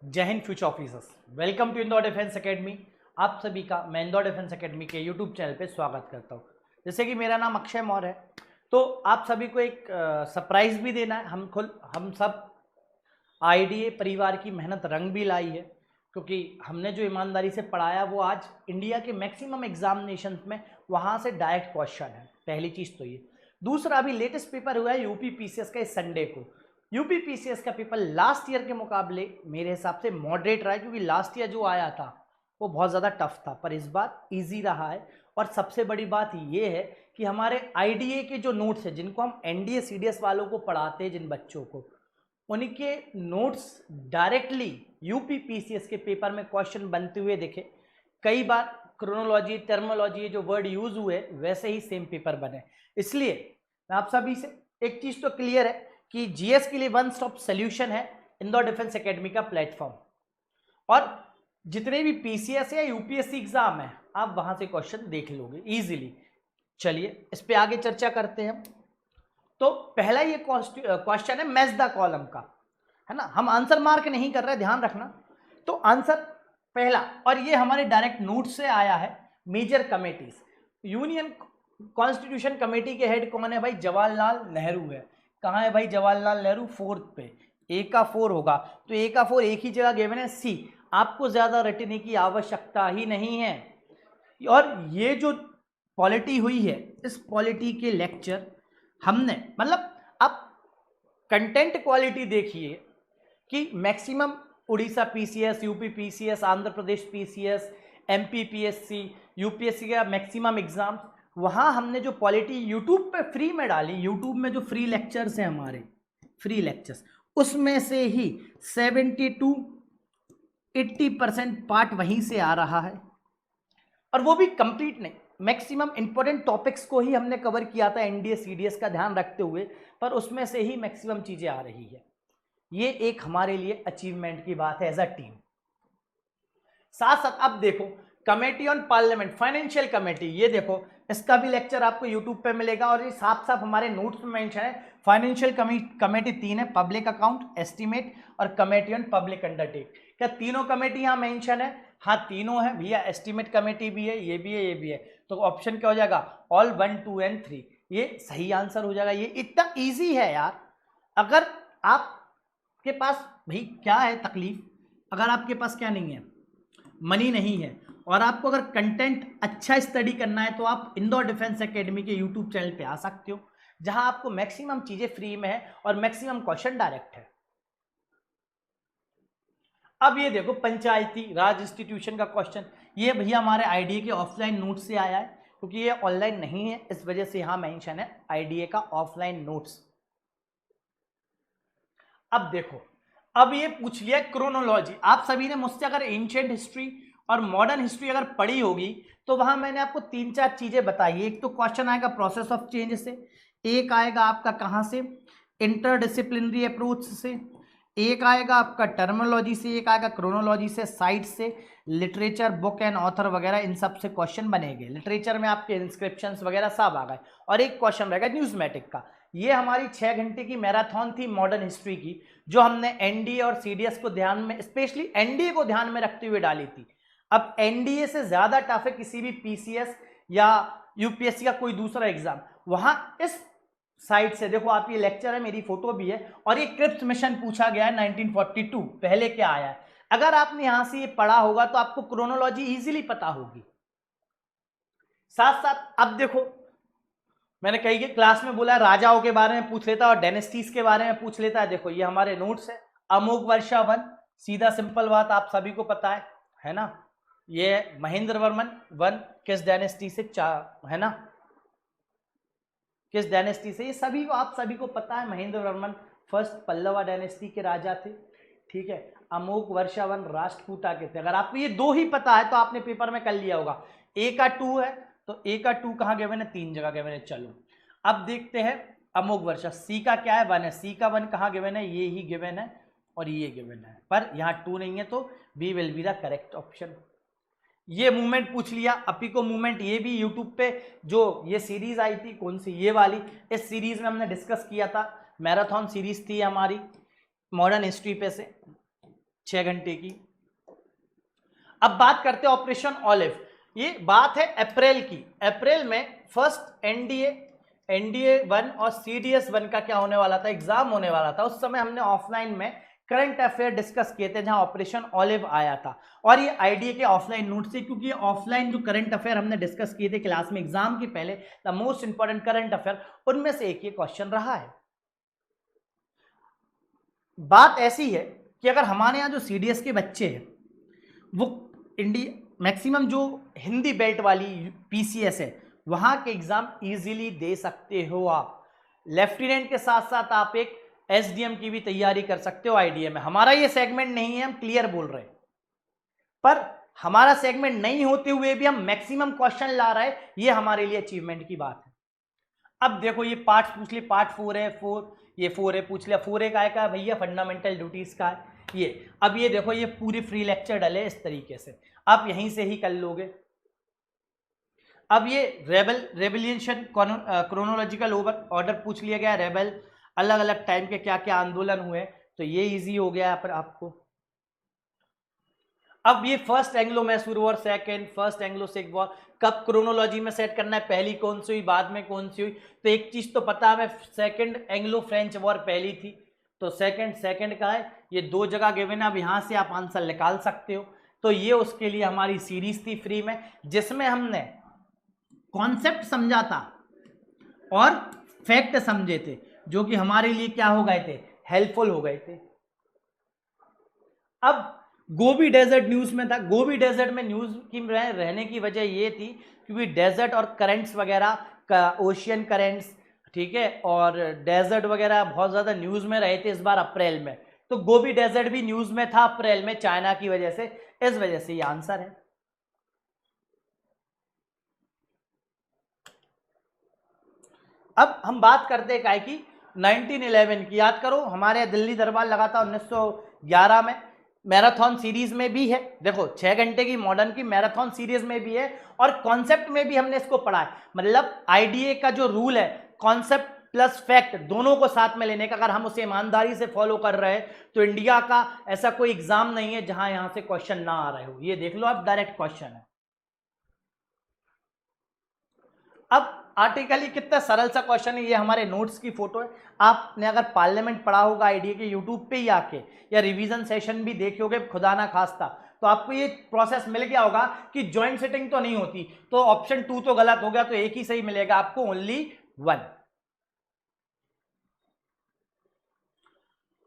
जय Hind future officers, welcome to Indore defence academy. आप सभी का मैं इंदौर डिफेंस एकेडमी के यूट्यूब चैनल पे स्वागत करता हूँ। जैसे कि मेरा नाम अक्षय मौर्य है, तो आप सभी को एक सरप्राइज भी देना है। हम सब आईडीए परिवार की मेहनत रंग भी लाई है, क्योंकि हमने जो ईमानदारी से पढ़ाया वो आज इंडिया के मैक्सिमम एग्जामिनेशन में वहाँ से डायरेक्ट क्वेश्चन है। पहली चीज़ तो ये। दूसरा, अभी लेटेस्ट पेपर हुआ है यूपी पीसीएस का इस संडे को। यूपी पीसीएस का पेपर लास्ट ईयर के मुकाबले मेरे हिसाब से मॉडरेट रहा है, क्योंकि लास्ट ईयर जो आया था वो बहुत ज़्यादा टफ था, पर इस बार इजी रहा है। और सबसे बड़ी बात ये है कि हमारे आईडीए के जो नोट्स हैं, जिनको हम एनडीए सीडीएस वालों को पढ़ाते हैं, जिन बच्चों को, उनके नोट्स डायरेक्टली यूपी पीसीएस के पेपर में क्वेश्चन बनते हुए देखे। कई बार क्रोनोलॉजी, टर्मोलॉजी, जो वर्ड यूज हुए वैसे ही सेम पेपर बने। इसलिए मैं आप सभी से एक चीज़ तो क्लियर है कि जीएस के लिए वन स्टॉप सोल्यूशन है इंदौर डिफेंस एकेडमी का प्लेटफॉर्म। और जितने भी पीसीएस या यूपीएससी एग्जाम है, आप वहां से क्वेश्चन देख लोगे इजीली। चलिए इस पे आगे चर्चा करते हैं। तो पहला ये क्वेश्चन है मैच द कॉलम का, है ना। हम आंसर मार्क नहीं कर रहे, ध्यान रखना। तो आंसर पहला, और ये हमारे डायरेक्ट नोट से आया है। Major committees, union constitution committee के हेड कौन है भाई? जवाहरलाल नेहरू है। कहाँ है भाई जवाहरलाल नेहरू? फोर्थ पे। ए का 4 होगा, तो ए का 4 एक ही जगह गिवन है, सी। आपको ज्यादा रटने की आवश्यकता ही नहीं है। और ये जो पॉलिटी हुई है, इस पॉलिटी के लेक्चर हमने, मतलब आप कंटेंट क्वालिटी देखिए कि maximum Orissa PCS, UP PCS, Andhra Pradesh PCS, MP PSC, UPSC का मैक्सिमम एग्जाम, वहाँ हमने जो पॉलिटी यूट्यूब पे फ्री में डाली, यूट्यूब में जो फ्री लेक्चर्स हैं हमारे, फ्री लेक्चर्स, उसमें से ही 70 to 80% पार्ट वहीं से आ रहा है। और वो भी कंप्लीट नहीं, मैक्सिमम इंपॉर्टेंट टॉपिक्स को ही हमने कवर किया था एनडीए सीडीएस का ध्यान रखते हुए, पर उसमें से ही मैक्सिमम चीजें आ रही है। ये एक हमारे लिए अचीवमेंट की बात है एज अ टीम। साथ साथ अब देखो, committee on parliament, financial committee, ये देखो, इसका भी लेक्चर आपको यूट्यूब पे मिलेगा। और ये साफ साफ हमारे नोट्स में मेंशन है। फाइनेंशियल कमेटी 3 है, पब्लिक अकाउंट, एस्टीमेट और कमेटी ऑन पब्लिक अंडरटेक। क्या तीनों कमेटी यहाँ मेंशन है? हाँ तीनों है भैया। एस्टीमेट कमेटी भी है, ये भी है, ये भी है। तो ऑप्शन क्या हो जाएगा? All 1, 2 and 3। ये सही आंसर हो जाएगा। ये इतना ईजी है यार। अगर आपके पास, भाई क्या है तकलीफ, अगर आपके पास क्या नहीं है, मनी नहीं है, और आपको अगर कंटेंट अच्छा स्टडी करना है, तो आप इंदौर डिफेंस एकेडमी के यूट्यूब चैनल पे आ सकते हो, जहां आपको मैक्सिमम चीजें फ्री में है और मैक्सिमम क्वेश्चन डायरेक्ट है। अब ये देखो, पंचायती राज इंस्टीट्यूशन का क्वेश्चन, ये भैया हमारे आईडीए के ऑफलाइन नोट से आया है, क्योंकि ये ऑनलाइन नहीं है, इस वजह से यहां मेंशन है आईडीए का ऑफलाइन नोट्स। अब देखो, अब ये पूछ लिया क्रोनोलॉजी। आप सभी ने मुझसे अगर एंशिएंट हिस्ट्री और मॉडर्न हिस्ट्री अगर पढ़ी होगी, तो वहां मैंने आपको 3-4 चीजें बताई। एक तो क्वेश्चन आएगा प्रोसेस ऑफ चेंज से, एक आएगा आपका कहां से, इंटरडिसिप्लिनरी अप्रोच से, एक आएगा आपका टर्मिनोलॉजी से, एक आएगा क्रोनोलॉजी से, साइट से, लिटरेचर, बुक एंड ऑथर वगैरह, इन सब से क्वेश्चन बनेंगे। लिटरेचर में आपके इंस्क्रिप्शंस वगैरह सब आ गए, और एक क्वेश्चन रहेगा न्यूज़मेटिक का। ये हमारी 6 घंटे की मैराथन थी मॉडर्न हिस्ट्री की, जो हमने एनडीए और सीडीएस को ध्यान में, स्पेशली एनडीए को ध्यान में रखते हुए डाली थी। अब एनडीए से ज्यादा टफ है किसी भी पीसीएस या यूपीएससी का कोई दूसरा एग्जाम। वहां इस साइड से देखो, आप ये लेक्चर है, मेरी फोटो भी है, और ये क्रिप्स मिशन पूछा गया है 1942, पहले क्या आया है। अगर आपने यहां से ये पढ़ा होगा तो आपको क्रोनोलॉजी इजीली पता होगी। साथ साथ अब देखो, मैंने कई के क्लास में बोला राजाओं के बारे में पूछ लेता और डायनेस्टीज के बारे में पूछ लेता है। देखो ये हमारे नोट्स है। अमोघ वर्षा 1, सीधा सिंपल बात, आप सभी को पता है ना। ये महेंद्र वर्मन 1 किस डायनेस्टी से, है ना, किस डायनेस्टी से, ये सभी को, आप सभी को पता है। महेंद्र वर्मन फर्स्ट पल्लवा डायनेस्टी के राजा थे, ठीक है। अमोघ वर्षा 1 राष्ट्रकूटा के थे। अगर आपको ये 2 ही पता है तो आपने पेपर में कर लिया होगा। ए का 2 है, तो ए का 2 कहाँ गिवन है? 3 जगह गिवन है। चलो अब देखते हैं अमोघ वर्षा। सी का क्या है? 1 है। सी का 1 कहाँ गिवन है? ये ही गिवन है और ये गिवन है, पर यहाँ 2 नहीं है, तो B will be the correct option. ये मूवमेंट पूछ लिया, अपिको मूवमेंट, ये भी यूट्यूब पे जो ये सीरीज आई थी, कौन सी, ये वाली, इस सीरीज में हमने डिस्कस किया था। मैराथन सीरीज थी हमारी मॉडर्न हिस्ट्री पे से। 6 घंटे की। अब बात करते हैं ऑपरेशन ऑलिव। ये बात है अप्रैल की। अप्रैल में फर्स्ट एनडीए 1 और सीडीएस 1 का क्या होने वाला था, एग्जाम होने वाला था। उस समय हमने ऑफलाइन में करंट अफेयर डिस्कस किए थे, जहां ऑपरेशन ऑलिव आया था। और ये आईडीए के ऑफलाइन नोट से, क्योंकि ऑफलाइन जो करंट अफेयर हमने डिस्कस किए थे क्लास में एग्जाम के पहले, the most important current affair, उनमें से एक ये क्वेश्चन रहा है। बात ऐसी है कि अगर हमारे यहाँ जो सीडीएस के बच्चे हैं वो इंडिया मैक्सिमम जो हिंदी बेल्ट वाली पीसीएस है वहां के एग्जाम इजीली दे सकते हो आप। लेफ्टिनेंट के साथ साथ आप एक एसडीएम की भी तैयारी कर सकते हो आईडीए में। हमारा ये सेगमेंट नहीं है, हम क्लियर बोल रहे हैं, पर हमारा सेगमेंट नहीं होते हुए भी हम मैक्सिमम क्वेश्चन ला रहे हैं, ये हमारे लिए अचीवमेंट की बात है। अब देखो ये पार्ट पूछ लिया, पार्ट 4 है, 4 ये 4 है पूछ लिया। 4 का है भैया फंडामेंटल ड्यूटीज का है ये। अब ये देखो ये पूरी फ्री लेक्चर डले इस तरीके से, आप यहीं से ही कर लोगे। अब ये रेवल्यूशन क्रोनोलॉजिकल ऑर्डर पूछ लिया गया, रेबल अलग अलग टाइम के क्या क्या आंदोलन हुए, तो ये इजी हो गया पर आपको। अब ये first Anglo Mysore war, second, first Anglo Sikh war, कब क्रोनोलॉजी में सेट करना है, पहली कौन सी हुई, बाद में कौन सी हुई। तो एक चीज तो पता है हमें, सेकंड एंग्लो फ्रेंच वॉर पहली थी, तो सेकंड का है। ये 2 जगह गिवन है, अब यहां से आप आंसर निकाल सकते हो। तो ये उसके लिए हमारी सीरीज थी फ्री में, जिसमें हमने कॉन्सेप्ट समझा था और फैक्ट समझे थे, जो कि हमारे लिए क्या हो गए थे, हेल्पफुल हो गए थे। अब गोबी डेजर्ट न्यूज में था। गोबी डेजर्ट में न्यूज की रहने की वजह ये थी क्योंकि डेजर्ट और करंट्स वगैरह का, ओशियन करंट्स, ठीक है, और डेजर्ट वगैरह बहुत ज्यादा न्यूज में रहे थे इस बार अप्रैल में। तो गोबी डेजर्ट भी न्यूज में था अप्रैल में चाइना की वजह से, इस वजह से ये आंसर है। अब हम बात करते हैं की 1911 की। याद करो हमारे दिल्ली दरबार लगा था 1911 में। मैराथन सीरीज में भी है, देखो 6 घंटे की मॉडर्न की मैराथन सीरीज में भी है, और कॉन्सेप्ट में भी हमने इसको पढ़ा है। मतलब आईडीए का जो रूल है, कॉन्सेप्ट प्लस फैक्ट दोनों को साथ में लेने का, अगर हम उसे ईमानदारी से फॉलो कर रहे हैं तो इंडिया का ऐसा कोई एग्जाम नहीं है जहां यहां से क्वेश्चन ना आ रहे हो। ये देख लो आप, डायरेक्ट क्वेश्चन है। अब आर्टिकल कितना सरल सा क्वेश्चन है, ये हमारे नोट्स की फोटो है। आपने अगर पार्लियामेंट पढ़ा होगा आईडीए के यूट्यूब पे ही आके, या रिवीजन सेशन भी देखे होगे खुदा ना खास्ता, तो आपको ये प्रोसेस मिल गया होगा कि ज्वाइंट सिटिंग तो नहीं होती, तो ऑप्शन 2 तो गलत हो गया, तो एक ही सही मिलेगा आपको, ओनली 1।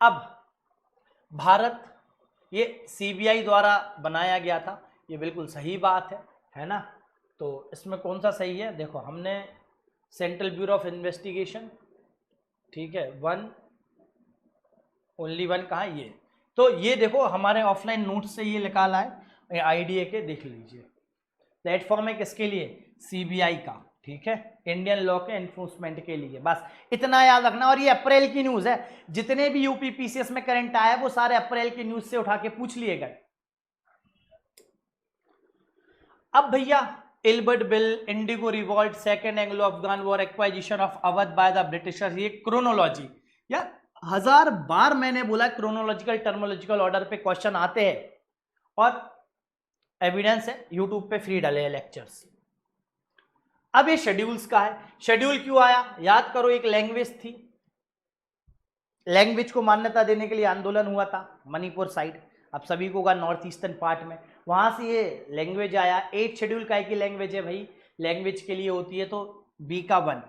अब भारत ये सीबीआई द्वारा बनाया गया था, ये बिल्कुल सही बात है ना। तो इसमें कौन सा सही है, देखो हमने सेंट्रल ब्यूरो ऑफ इन्वेस्टिगेशन, ठीक है, 1, ओनली 1 कहा ये। तो ये देखो हमारे ऑफलाइन नोट्स से ये निकाला है आईडीए के, देख लीजिए। प्लेटफॉर्म है किसके लिए, सीबीआई का, ठीक है, इंडियन लॉ के एनफोर्समेंट के लिए, बस इतना याद रखना। और ये अप्रैल की न्यूज है, जितने भी यूपी पीसीएस में करंट आया वो सारे अप्रैल की न्यूज से उठा के पूछ लिए गए। अब भैया Ilbert bill, Indigo revolt, second Anglo Afghan war, acquisition of Awadh by the Britishers, ये क्रोनोलॉजी, या 1000 बार मैंने बोला क्रोनोलॉजिकल टर्मोलॉजिकल ऑर्डर पे क्वेश्चन आते हैं, और एविडेंस है यूट्यूब पे फ्री डाले हैं लेक्चर्स। अब ये शेड्यूल्स का है। शेड्यूल क्यों आया, याद करो, एक लैंग्वेज थी, लैंग्वेज को मान्यता देने के लिए आंदोलन हुआ था मणिपुर साइड, अब सभी को होगा नॉर्थ ईस्टर्न पार्ट में, वहां से ये लैंग्वेज आया। 8 शेड्यूल काय की लैंग्वेज है भाई, लैंग्वेज के लिए होती है, तो बी का 1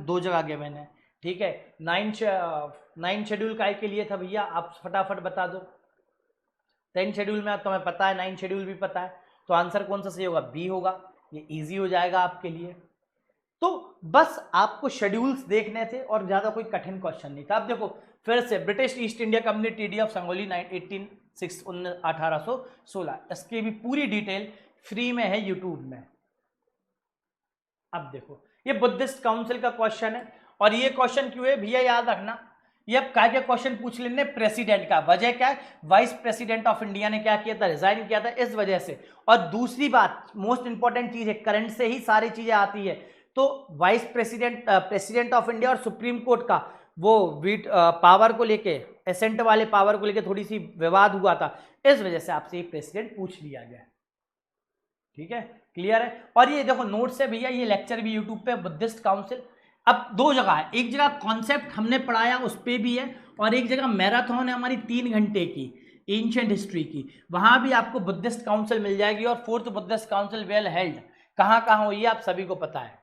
2 जगह गिवन है, ठीक है। 9 शेड्यूल काय के लिए था भैया, आप फटाफट बता दो। 10 शेड्यूल में तुम्हें पता है, 9 शेड्यूल भी पता है, तो आंसर कौन सा सही होगा, बी होगा। ये इजी हो जाएगा आपके लिए। तो बस आपको शेड्यूल्स देखने थे और ज्यादा कोई कठिन क्वेश्चन नहीं था। अब देखो फिर से, British east India company TD of Sangolli 1816, इसकी भी पूरी डिटेल फ्री में है यूट्यूब में। अब देखो ये बुद्धिस्ट काउंसिल का क्वेश्चन है, और ये क्वेश्चन क्यों है भैया, याद रखना, ये अब क्या क्या क्वेश्चन पूछ लेने प्रेसिडेंट का, वजह क्या है, वाइस प्रेसिडेंट ऑफ इंडिया ने क्या किया था, रिजाइन किया था, इस वजह से। और दूसरी बात मोस्ट इंपॉर्टेंट चीज है, करंट से ही सारी चीजें आती है, तो vice president, president of India और सुप्रीम कोर्ट का वो वीट पावर को लेके, एसेंट वाले पावर को लेके थोड़ी सी विवाद हुआ था, इस वजह से आपसे प्रेसिडेंट पूछ लिया गया। ठीक है, क्लियर है। और ये देखो नोट्स है भैया, ये लेक्चर भी यूट्यूब पे, बुद्धिस्ट काउंसिल। अब दो जगह है, एक जगह कॉन्सेप्ट हमने पढ़ाया उस पर भी है, और एक जगह मैराथन है हमारी 3 घंटे की एंशिएंट हिस्ट्री की, वहां भी आपको बुद्धिस्ट काउंसिल मिल जाएगी। और 4th Buddhist council well held कहाँ हुई है आप सभी को पता है।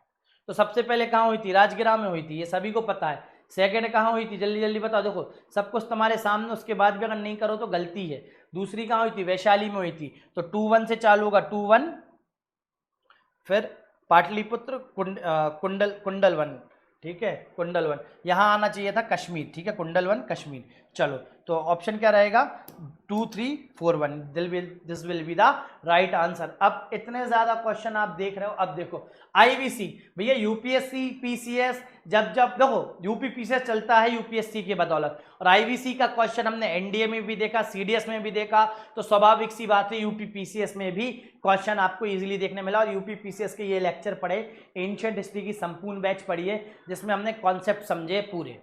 तो सबसे पहले कहाँ हुई थी? राजगिराम में हुई थी, ये सभी को पता है। सेकंड कहाँ हुई थी? जल्दी जल्दी बताओ, देखो सब कुछ तुम्हारे सामने, उसके बाद भी अगर नहीं करो तो गलती है। दूसरी कहाँ हुई थी? वैशाली में हुई थी। तो 2-1 से चालू होगा, 2-1, फिर पाटलिपुत्र, कुंडलवन, ठीक है, कुंडलवन, यहाँ आना चाहिए था कश्मीर, ठीक है, कुंडलवन कश्मीर। चलो तो ऑप्शन क्या रहेगा? 2, 3, 4, 1, this will be the right answer. अब इतने ज्यादा क्वेश्चन आप देख रहे हो, अब देखो आईवीसी भैया, यूपीएससी पीसीएस, जब देखो यूपी पीसीएस चलता है यूपीएससी के बदौलत, और आईवीसी का क्वेश्चन हमने एनडीए में भी देखा, सीडीएस में भी देखा, तो स्वाभाविक सी बात है यूपी पीसीएस में भी क्वेश्चन आपको इजीली देखने मिला। और यूपी पीसीएस के ये लेक्चर पढ़े, एंशिएंट हिस्ट्री की संपूर्ण बैच पढ़िए, जिसमें हमने कॉन्सेप्ट समझे पूरे।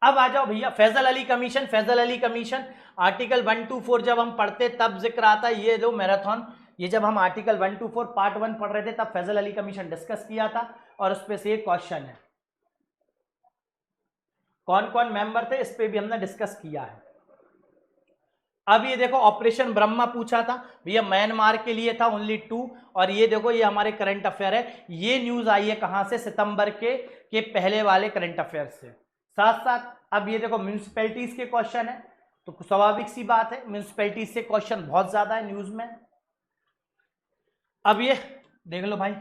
अब आ जाओ भैया Fazal Ali commission. Fazal Ali commission article 1 to 4 जब हम पढ़ते तब जिक्र आता है, ये जो मैराथन, ये जब हम आर्टिकल 1 to 4 पार्ट 1 पढ़ रहे थे तब फैजल अली कमीशन डिस्कस किया था, और उस पे से एक क्वेश्चन है। कौन कौन मेंबर थे इस पे भी हमने डिस्कस किया है। अब ये देखो ऑपरेशन ब्रह्मा पूछा था भैया, म्यांमार के लिए था, ओनली 2। और ये देखो ये हमारे करंट अफेयर है, ये न्यूज आई है कहां से? सितंबर के पहले वाले करंट अफेयर से। साथ साथ अब ये देखो म्यूनिसिपैलिटीज के क्वेश्चन है, तो स्वाभाविक सी बात है म्यूनिसिपैलिटीज से क्वेश्चन बहुत ज्यादा है न्यूज में। अब ये देख लो भाई,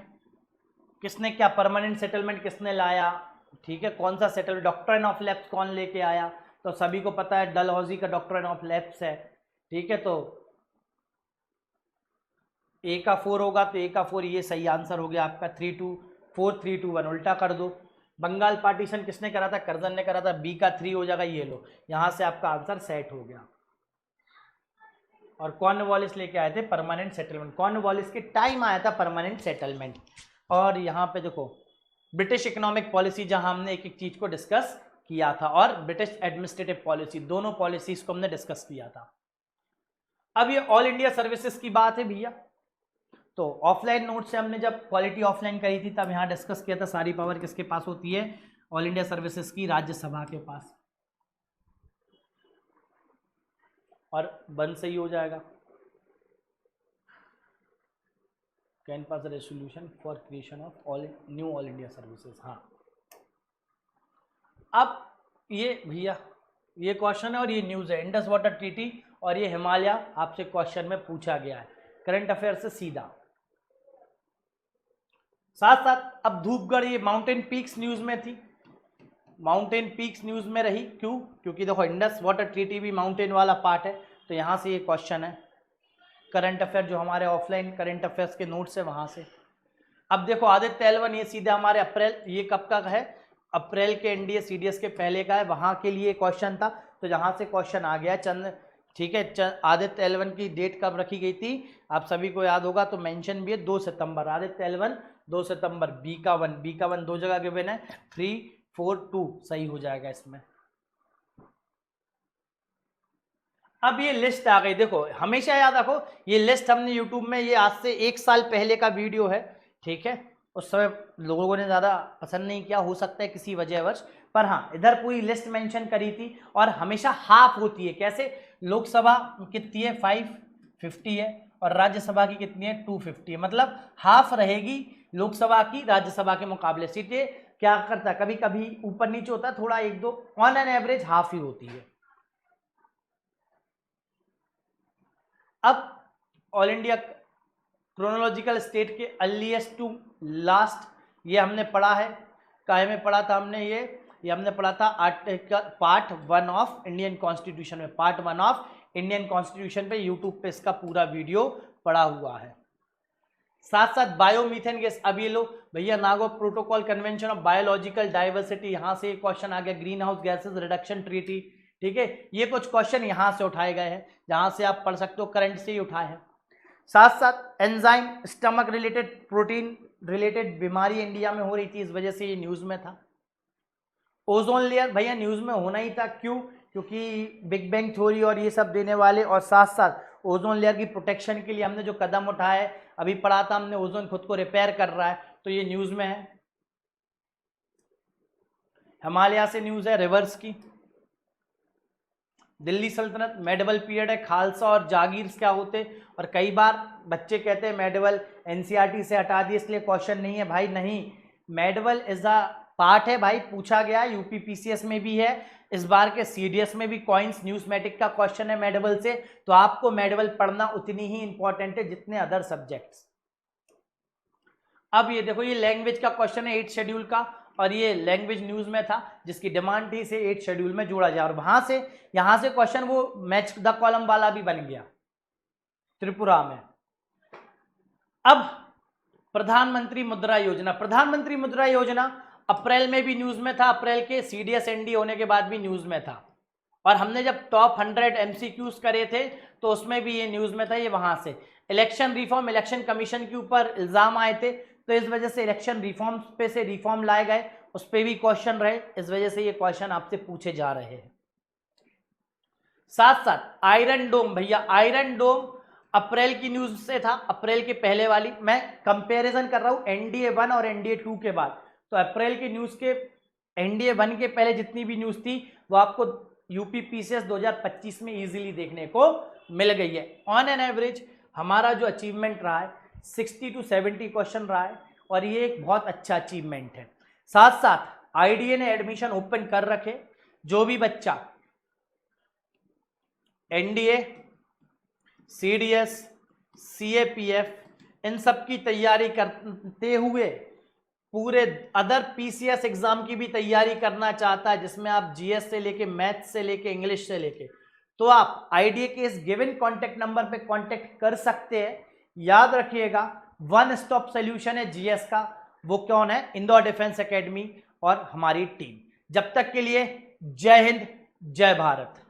किसने क्या परमानेंट सेटलमेंट किसने लाया, ठीक है, कौन सा सेटलमेंट, डॉक्ट्रिन ऑफ लैप्स कौन लेके आया? तो सभी को पता है डलहौजी का डॉक्ट्रिन ऑफ लैप्स है, ठीक है। तो ए का 4 होगा, तो ए का 4 ये सही आंसर हो गया आपका। 3-2-4, 3-2-1 उल्टा कर दो। बंगाल पार्टीशन किसने करा था? कर्जन ने करा था, बी का 3 हो जाएगा, ये लो, यहां से आपका आंसर सेट हो गया। और कॉर्नवालिस लेके आए थे परमानेंट सेटलमेंट, कॉर्नवालिस के टाइम आया था परमानेंट सेटलमेंट। और यहाँ पे देखो ब्रिटिश इकोनॉमिक पॉलिसी, जहां हमने एक एक चीज को डिस्कस किया था, और ब्रिटिश एडमिनिस्ट्रेटिव पॉलिसी, दोनों पॉलिसीज को हमने डिस्कस किया था। अब ये ऑल इंडिया सर्विसेज की बात है भैया, तो ऑफलाइन नोट से हमने जब क्वालिटी ऑफलाइन करी थी तब यहाँ डिस्कस किया था सारी पावर किसके पास होती है? ऑल इंडिया सर्विसेज की राज्यसभा के पास। और बंद सही हो जाएगा, can pass resolution for creation of knew all India services. हाँ, अब ये भैया ये क्वेश्चन है और ये न्यूज़ है, इंडस वाटर ट्रीटी और ये हिमालय आपसे क्वेश्चन में पूछा गया है करंट अफेयर से सीधा। साथ साथ अब धूपगढ़, ये माउंटेन पीक्स न्यूज में थी, माउंटेन पीक्स न्यूज में रही, क्यों? क्योंकि देखो इंडस वाटर ट्रीटी भी माउंटेन वाला पार्ट है, तो यहां से ये क्वेश्चन है करंट अफेयर, जो हमारे ऑफलाइन करंट अफेयर्स के नोट्स है वहां से। अब देखो आदित्य एल1, ये सीधे हमारे अप्रैल, ये कब का है? अप्रैल के एनडीए सीडीएस के पहले का है, वहां के लिए क्वेश्चन था, तो जहां से क्वेश्चन आ गया चंद, ठीक है। आदित्य एल1 की डेट कब रखी गई थी आप सभी को याद होगा, तो मेंशन भी है 2 सितंबर। आदित्य एल1 2 सितंबर। बी का 1 दो जगह गिवन है, 3, 4, 2 सही हो जाएगा इसमें। अब ये लिस्ट आ गई, देखो हमेशा याद रखो ये लिस्ट हमने यूट्यूब में, ये आज से 1 साल पहले का वीडियो है, ठीक है। उस समय लोगों ने ज़्यादा पसंद नहीं किया, हो सकता है किसी वजहवश, पर हाँ इधर पूरी लिस्ट मेंशन करी थी। और हमेशा हाफ होती है, कैसे? लोकसभा कितनी है? 550 है, और राज्यसभा की कितनी है? 250 है, मतलब हाफ रहेगी लोकसभा की राज्यसभा के मुकाबले। सीटें क्या करता है, कभी कभी ऊपर नीचे होता है थोड़ा, 1-2, ऑन एन एवरेज हाफ ही होती है। अब ऑल इंडिया क्रोनोलॉजिकल स्टेट के अर्लीस्ट टू लास्ट, ये हमने पढ़ा है, काहे में पढ़ा था हमने? ये हमने पढ़ा था article part 1 of Indian constitution में, पार्ट 1 ऑफ इंडियन कॉन्स्टिट्यूशन पे यूट्यूब पे इसका पूरा वीडियो पड़ा हुआ है। साथ साथ बायोमीथेन गैस, अब ये लो भैया, Nagoya protocol convention of biological diversity, यहां से एक क्वेश्चन आ गया, greenhouse gases reduction treaty, ठीक है। ये कुछ क्वेश्चन यहां से उठाए गए हैं, जहां से आप पढ़ सकते हो, करंट से ही उठाए हैं। साथ साथ enzyme, stomach related, protein related बीमारी इंडिया में हो रही थी, इस वजह से ये न्यूज में था। ओजोन लेयर भैया न्यूज में होना ही था, क्यों? क्योंकि बिग बैंग थ्योरी और ये सब देने वाले, और साथ साथ ओजोन लेयर की प्रोटेक्शन के लिए हमने जो कदम उठाया है, अभी पढ़ा था हमने, ओजोन खुद को रिपेयर कर रहा है, तो ये न्यूज में है। हिमालय से न्यूज है रिवर्स की। दिल्ली सल्तनत मेडिवल पीरियड है, खालसा और जागीर क्या होते, और कई बार बच्चे कहते हैं मेडिवल एनसीईआरटी से हटा दिए इसलिए क्वेश्चन नहीं है। भाई नहीं, मेडिवल इज अ पार्ट है भाई, पूछा गया, यूपी पीसीएस में भी है, इस बार के सीडीएस में भी कॉइंस न्यूज़मेटिक का क्वेश्चन है मेडिवल से, तो आपको मेडिवल पढ़ना उतनी ही इंपॉर्टेंट है जितने अदर सब्जेक्ट्स। अब ये देखो, ये लैंग्वेज का क्वेश्चन है 8 शेड्यूल का, और ये लैंग्वेज न्यूज में था जिसकी डिमांड थी इसे 8 शेड्यूल में जोड़ा जाए, और वहां से यहां से क्वेश्चन वो मैच द कॉलम वाला भी बन गया त्रिपुरा में। अब प्रधानमंत्री मुद्रा योजना, प्रधानमंत्री मुद्रा योजना अप्रैल में भी न्यूज में था, अप्रैल के सीडीएस एनडी होने के बाद भी न्यूज में था, और हमने जब टॉप 100 एमसीक्यूज करे थे तो उसमें भी ये न्यूज में था। ये वहां से इलेक्शन रिफॉर्म, इलेक्शन कमीशन के ऊपर इल्जाम आए थे, तो इस वजह से इलेक्शन रिफॉर्म पे से रिफॉर्म लाए गए, उस पर भी क्वेश्चन रहे, इस वजह से ये क्वेश्चन आपसे पूछे जा रहे हैं। साथ साथ आयरन डोम भैया, आयरन डोम अप्रैल की न्यूज से था, अप्रैल के पहले वाली, मैं कंपैरिजन कर रहा हूं एनडीए 1 और एनडीए 2 के बाद, तो अप्रैल की न्यूज के एनडीए 1 के पहले जितनी भी न्यूज थी वो आपको यूपी पीसीएस 2025 में इजीली देखने को मिल गई है। ऑन एन एवरेज हमारा जो अचीवमेंट रहा है 60 to 70 क्वेश्चन रहा है, और ये एक बहुत अच्छा अचीवमेंट है। साथ साथ आईडीए ने एडमिशन ओपन कर रखे, जो भी बच्चा एनडीए, सीडीएस, सीएपीएफ इन सब की तैयारी करते हुए पूरे अदर पीसीएस एग्जाम की भी तैयारी करना चाहता है, जिसमें आप जीएस से लेके मैथ से लेके इंग्लिश से लेके, तो आप आईडीए के इस गिवन कॉन्टेक्ट नंबर पे कांटेक्ट कर सकते हैं। याद रखिएगा, वन स्टॉप सोल्यूशन है जीएस का, वो कौन है? इंदौर डिफेंस एकेडमी और हमारी टीम। जब तक के लिए जय हिंद, जय भारत।